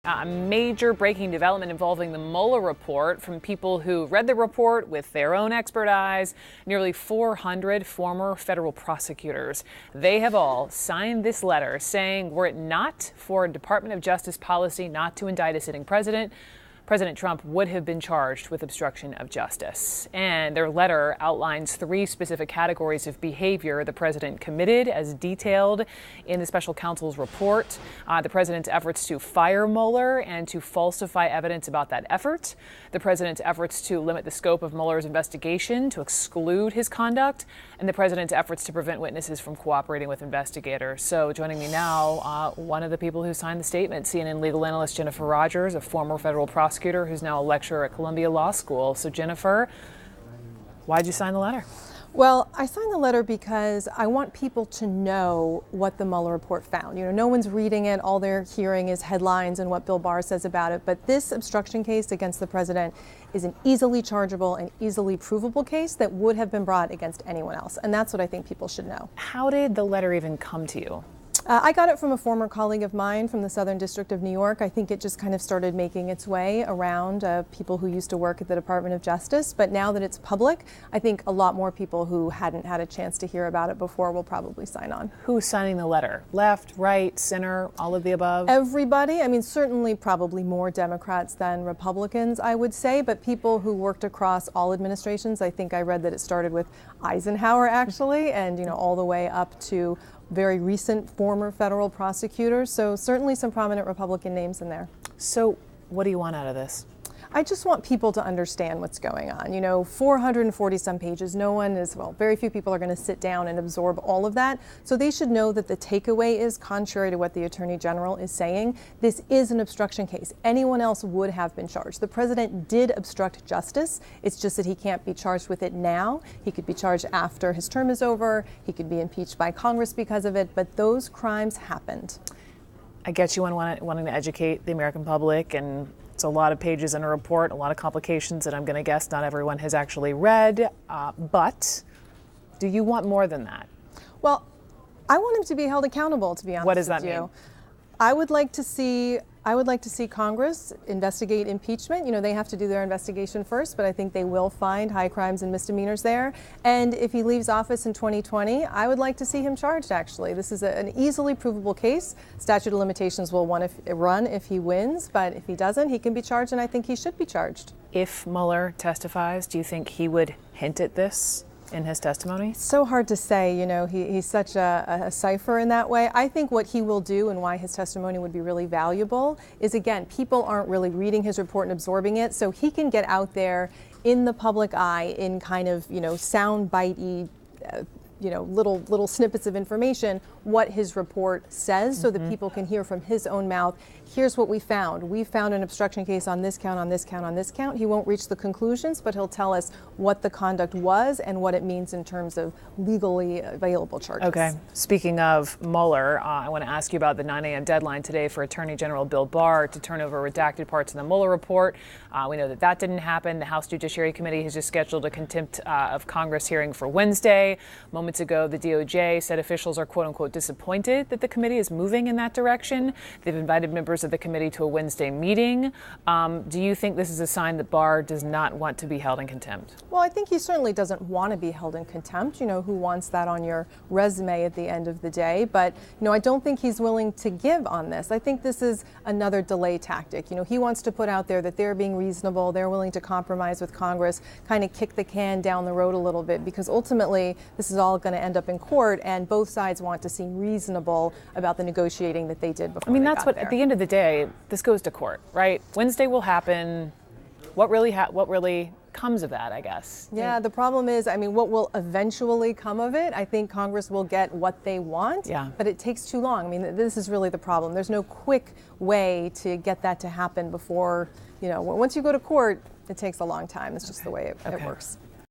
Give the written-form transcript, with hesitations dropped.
A major breaking development involving the Mueller report from people who read the report with their own expert eyes. Nearly 400 former federal prosecutors. They have all signed this letter saying, were it not for a Department of Justice policy not to indict a sitting president, President Trump would have been charged with obstruction of justice. And their letter outlines 3 specific categories of behavior the president committed as detailed in the special counsel's report. The president's efforts to fire Mueller and to falsify evidence about that effort. The president's efforts to limit the scope of Mueller's investigation, to exclude his conduct, and the president's efforts to prevent witnesses from cooperating with investigators. So joining me now, one of the people who signed the statement, CNN legal analyst Jennifer Rogers, a former federal prosecutor who's now a lecturer at Columbia Law School. So Jennifer, why'd you sign the letter? Well, I signed the letter because I want people to know what the Mueller report found. You know, no one's reading it. All they're hearing is headlines and what Bill Barr says about it. But this obstruction case against the president is an easily chargeable and easily provable case that would have been brought against anyone else. And that's what I think people should know. How did the letter even come to you? I got it from a former colleague of mine from the Southern District of New York. I think it just kind of started making its way around people who used to work at the Department of Justice. But now that it's public, I think a lot more people who hadn't had a chance to hear about it before will probably sign on. Who's signing the letter? Left, right, center, all of the above? Everybody. I mean, certainly probably more Democrats than Republicans, I would say, but people who worked across all administrations. I think I read that it started with Eisenhower, actually, and, you know, all the way up to very recent former federal prosecutors. So certainly some prominent Republican names in there. So what do you want out of this? I just want people to understand what's going on. You know, 440 some pages. No one is, well, very few people are going to sit down and absorb all of that. So they should know that the takeaway is, contrary to what the Attorney General is saying, this is an obstruction case. Anyone else would have been charged. The president did obstruct justice. It's just that he can't be charged with it now. He could be charged after his term is over. He could be impeached by Congress because of it. But those crimes happened. I get you wanting to educate the American public, and it's a lot of pages in a report, a lot of complications that I'm going to guess not everyone has actually read. But do you want more than that? Well, I want him to be held accountable, to be honest with you. What does that mean? I would like to see Congress investigate impeachment. You know, they have to do their investigation first, but I think they will find high crimes and misdemeanors there. And if he leaves office in 2020, I would like to see him charged, actually. This is an easily provable case. Statute of limitations will run if he wins, but if he doesn't, he can be charged, and I think he should be charged. If Mueller testifies, do you think he would hint at this in his testimony? It's so hard to say. You know, he's such a cipher in that way. I think what he will do and why his testimony would be really valuable is, again, people aren't really reading his report and absorbing it, so he can get out there in the public eye in kind of, you know, sound bitey, you know, little snippets of information, what his report says, so that people can hear from his own mouth, here's what we found. We found an obstruction case on this count, on this count, on this count. He won't reach the conclusions, but he'll tell us what the conduct was and what it means in terms of legally available charges. Okay. Speaking of Mueller, I want to ask you about the 9 a.m. deadline today for Attorney General Bill Barr to turn over redacted parts of the Mueller report. We know that didn't happen. The House Judiciary Committee has just scheduled a contempt of Congress hearing for Wednesday. Moments ago, the DOJ said officials are, quote unquote, disappointed that the committee is moving in that direction. They've invited members of the committee to a Wednesday meeting. Do you think this is a sign that Barr does not want to be held in contempt? Well, I think he certainly doesn't want to be held in contempt. You know, who wants that on your resume at the end of the day? But, you know, I don't think he's willing to give on this. I think this is another delay tactic. You know, he wants to put out there that they're being reasonable, they're willing to compromise with Congress, kind of kick the can down the road a little bit, because ultimately this is all going to end up in court, and both sides want to seem reasonable about the negotiating that they did before. I mean, that's what, at the end of the day, this goes to court, right? Wednesday will happen. What really comes of that, I guess? Yeah, the problem is, I mean, what will eventually come of it? I think Congress will get what they want, but it takes too long. I mean, this is really the problem. There's no quick way to get that to happen before, you know, once you go to court, it takes a long time. It's just the way it works.